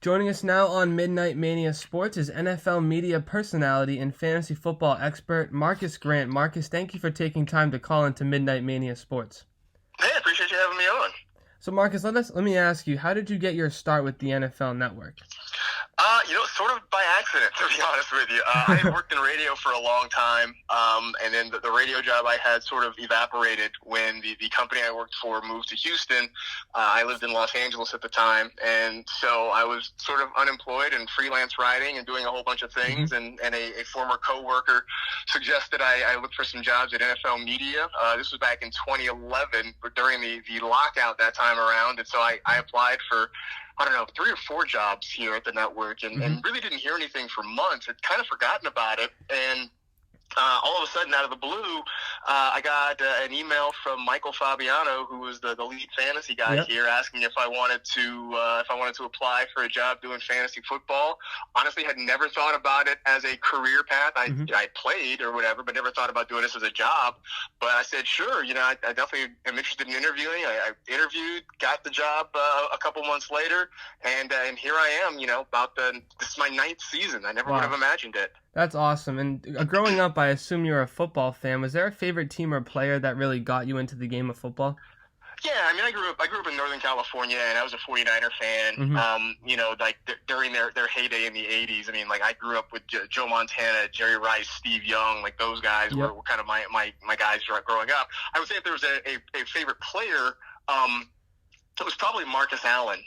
Joining us now on Midnight Mania Sports is NFL media personality and fantasy football expert Marcus Grant. Marcus, thank you for taking time to call into Midnight Mania Sports. Hey, I appreciate you having me on. So Marcus, let me ask you, how did you get your start with the NFL Network? Sort of by accident, to be honest with you. I had worked in radio for a long time, and then the radio job I had sort of evaporated when the company I worked for moved to Houston. I lived in Los Angeles at the time, and so I was sort of unemployed and freelance writing and doing a whole bunch of things, and a former coworker suggested I look for some jobs at NFL Media. This was back in 2011, during the lockout that time around, and so I applied for 3 or 4 jobs here at the network and really didn't hear anything for months. I'd kind of forgotten about it. And all of a sudden, out of the blue, I got an email from Michael Fabiano, who was the lead fantasy guy here, asking if I wanted to apply for a job doing fantasy football. Honestly, had never thought about it as a career path. I played or whatever, but never thought about doing this as a job. But I said, sure. I definitely am interested in interviewing. I interviewed, got the job a couple months later, and here I am. This is my 9th season. I never would have imagined it. That's awesome. And growing up, I assume you're a football fan. Was there a favorite team or player that really got you into the game of football? Yeah, I grew up in Northern California, and I was a 49er fan. During their heyday in the 80s. I grew up with Joe Montana, Jerry Rice, Steve Young. Those guys were kind of my guys growing up. I would say if there was a favorite player, it was probably Marcus Allen.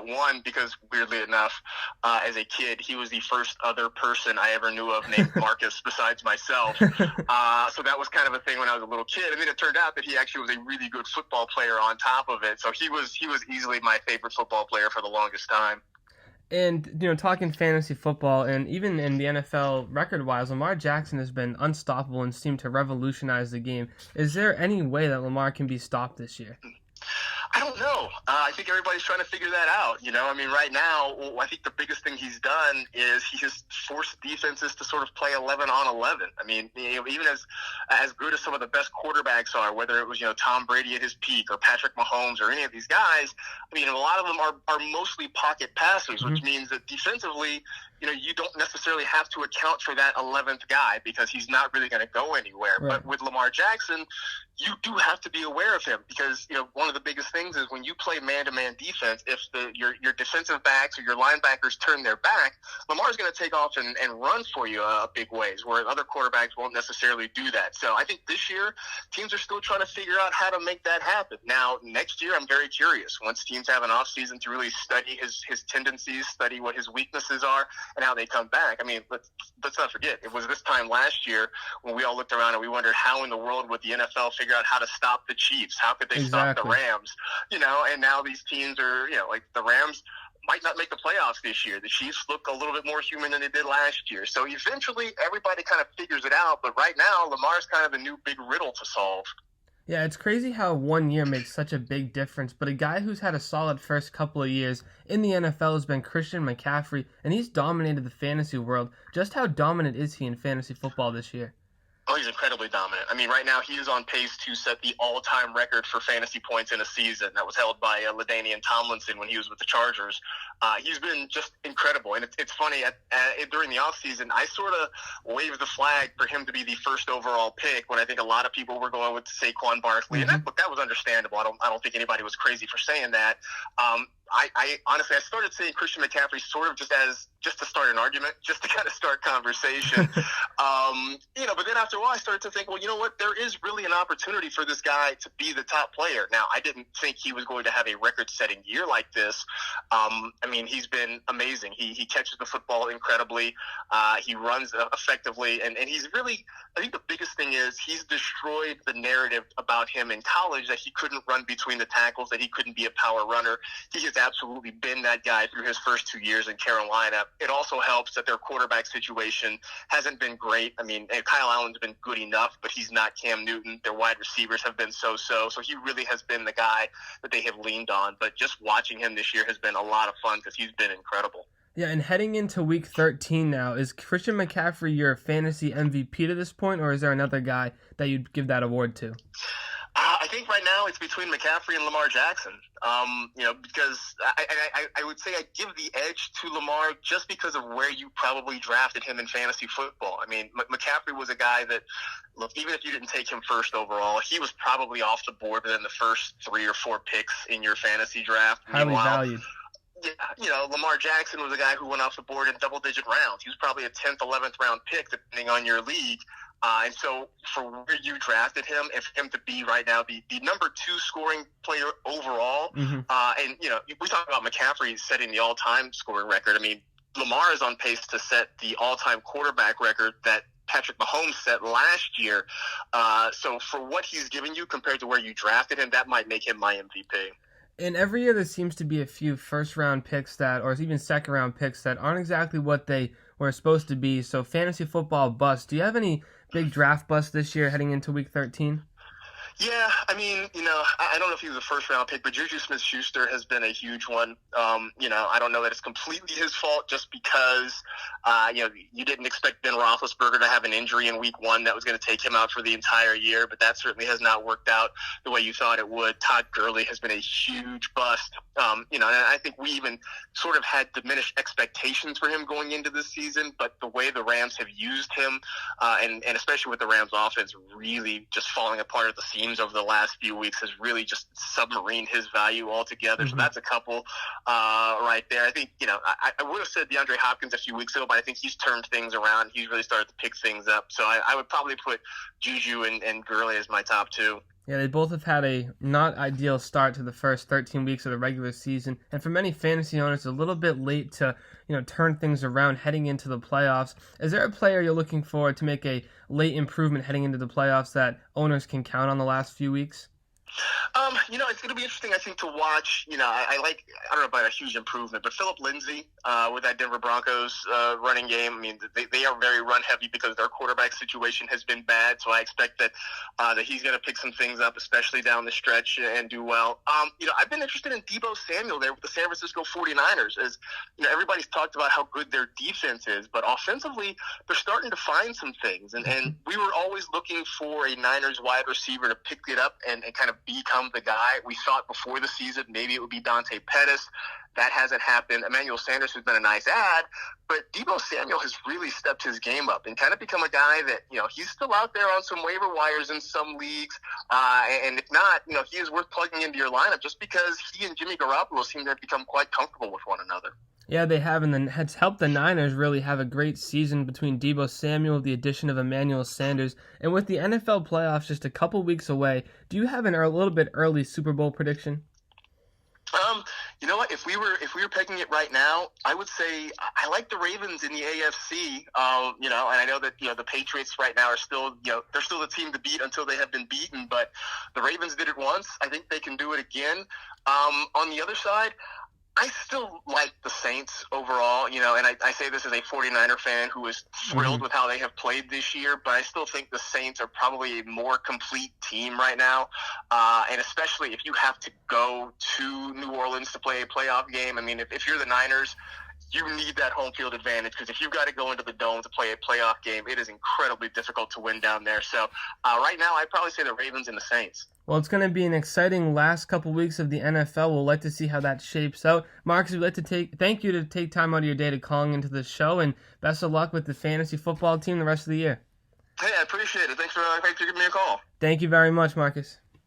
One, because weirdly enough, as a kid, he was the first other person I ever knew of named Marcus besides myself. So that was kind of a thing when I was a little kid. And then it turned out that he actually was a really good football player on top of it. So he was easily my favorite football player for the longest time. And, talking fantasy football and even in the NFL record-wise, Lamar Jackson has been unstoppable and seemed to revolutionize the game. Is there any way that Lamar can be stopped this year? I don't know. I think everybody's trying to figure that out. Right now, I think the biggest thing he's done is he has forced defenses to sort of play 11 on 11. Even as good as some of the best quarterbacks are, whether it was, Tom Brady at his peak or Patrick Mahomes or any of these guys, a lot of them are mostly pocket passers, which means that defensively, you don't necessarily have to account for that 11th guy because he's not really going to go anywhere. Right. But with Lamar Jackson, you do have to be aware of him because, one of the biggest things is when you play man-to-man defense, if your defensive backs or your linebackers turn their back, Lamar's going to take off and run for you big ways, where other quarterbacks won't necessarily do that. So I think this year, teams are still trying to figure out how to make that happen. Now, next year, I'm very curious. Once teams have an offseason to really study his tendencies, study what his weaknesses are, and how they come back. Let's not forget, it was this time last year when we all looked around and we wondered how in the world would the NFL figure out how to stop the Chiefs? How could they stop the Rams? And now these teams are, the Rams might not make the playoffs this year. The Chiefs look a little bit more human than they did last year. So eventually everybody kind of figures it out. But right now, Lamar's kind of the new big riddle to solve. Yeah, it's crazy how 1 year makes such a big difference, but a guy who's had a solid first couple of years in the NFL has been Christian McCaffrey, and he's dominated the fantasy world. Just how dominant is he in fantasy football this year? Oh, he's incredibly dominant. Right now he is on pace to set the all-time record for fantasy points in a season. That was held by LaDainian Tomlinson when he was with the Chargers. He's been just incredible. And it's funny, during the offseason, I sort of waved the flag for him to be the first overall pick when I think a lot of people were going with Saquon Barkley. And that was understandable. I don't think anybody was crazy for saying that. I honestly, I started saying Christian McCaffrey sort of just to start an argument, just to kind of start conversation. But then after a while, I started to think, well, you know what? There is really an opportunity for this guy to be the top player. Now, I didn't think he was going to have a record-setting year like this. He's been amazing. He catches the football incredibly. He runs effectively, and he's really, I think the biggest thing is he's destroyed the narrative about him in college that he couldn't run between the tackles, that he couldn't be a power runner. He has absolutely been that guy through his first 2 years in Carolina. It also helps that their quarterback situation hasn't been great. Kyle Allen's been good enough, but he's not Cam Newton. Their wide receivers have been so-so. So he really has been the guy that they have leaned on. But just watching him this year has been a lot of fun because he's been incredible. Yeah, and heading into Week 13 now, is Christian McCaffrey your fantasy MVP to this point, or is there another guy that you'd give that award to? I think right now it's between McCaffrey and Lamar Jackson. Because I would say I give the edge to Lamar just because of where you probably drafted him in fantasy football. I mean, McCaffrey was a guy that, look, even if you didn't take him first overall, he was probably off the board within the first 3 or 4 picks in your fantasy draft. Highly valued. Yeah, Lamar Jackson was a guy who went off the board in double-digit rounds. He was probably a 10th, 11th round pick, depending on your league. And so for where you drafted him, and for him to be right now the number 2 scoring player overall, and, we talk about McCaffrey setting the all-time scoring record. I mean, Lamar is on pace to set the all-time quarterback record that Patrick Mahomes set last year. So for what he's given you compared to where you drafted him, that might make him my MVP. And every year there seems to be a few first-round picks or even second-round picks that aren't exactly what they were supposed to be. So fantasy football bust. Do you have any big draft busts this year heading into Week 13? Yeah, I mean, I don't know if he was a first-round pick, but Juju Smith-Schuster has been a huge one. I don't know that it's completely his fault just because, you didn't expect Ben Roethlisberger to have an injury in Week 1 that was going to take him out for the entire year, but that certainly has not worked out the way you thought it would. Todd Gurley has been a huge bust. And I think we even sort of had diminished expectations for him going into this season, but the way the Rams have used him, and especially with the Rams offense really just falling apart at the seams over the last few weeks, has really just submarined his value altogether. So that's a couple right there. I think, I would have said DeAndre Hopkins a few weeks ago, but I think he's turned things around. He's really started to pick things up. So I would probably put Juju and Gurley as my top 2. Yeah, they both have had a not ideal start to the first 13 weeks of the regular season, and for many fantasy owners, a little bit late to turn things around heading into the playoffs. Is there a player you're looking for to make a late improvement heading into the playoffs that owners can count on the last few weeks? It's going to be interesting, I think, to watch. I don't know about a huge improvement, but Phillip Lindsay with that Denver Broncos running game. I mean, they are very run heavy because their quarterback situation has been bad. So I expect that he's going to pick some things up, especially down the stretch, and do well. I've been interested in Deebo Samuel there with the San Francisco 49ers. As everybody's talked about how good their defense is, but offensively they're starting to find some things. And we were always looking for a Niners wide receiver to pick it up and kind of become the guy. We thought before the season maybe it would be Dante Pettis. That hasn't happened. Emmanuel Sanders has been a nice add, but Deebo Samuel has really stepped his game up and kind of become a guy that, he's still out there on some waiver wires in some leagues. And if not, he is worth plugging into your lineup just because he and Jimmy Garoppolo seem to have become quite comfortable with one another. Yeah, they have, and then it's helped the Niners really have a great season between Deebo Samuel, the addition of Emmanuel Sanders, and with the NFL playoffs just a couple weeks away, do you have a little bit early Super Bowl prediction? You know what? If we were picking it right now, I would say I like the Ravens in the AFC. And I know that the Patriots right now are still they're still the team to beat until they have been beaten. But the Ravens did it once. I think they can do it again. On the other side, I still like the Saints overall, and I say this as a 49er fan who is thrilled with how they have played this year, but I still think the Saints are probably a more complete team right now, and especially if you have to go to New Orleans to play a playoff game. I mean, if you're the Niners, you need that home field advantage because if you've got to go into the Dome to play a playoff game, it is incredibly difficult to win down there. So right now, I'd probably say the Ravens and the Saints. Well, it's going to be an exciting last couple weeks of the NFL. We'll like to see how that shapes out. Marcus, we'd like to thank you to take time out of your day to calling into the show, and best of luck with the fantasy football team the rest of the year. Hey, I appreciate it. Thanks for giving me a call. Thank you very much, Marcus.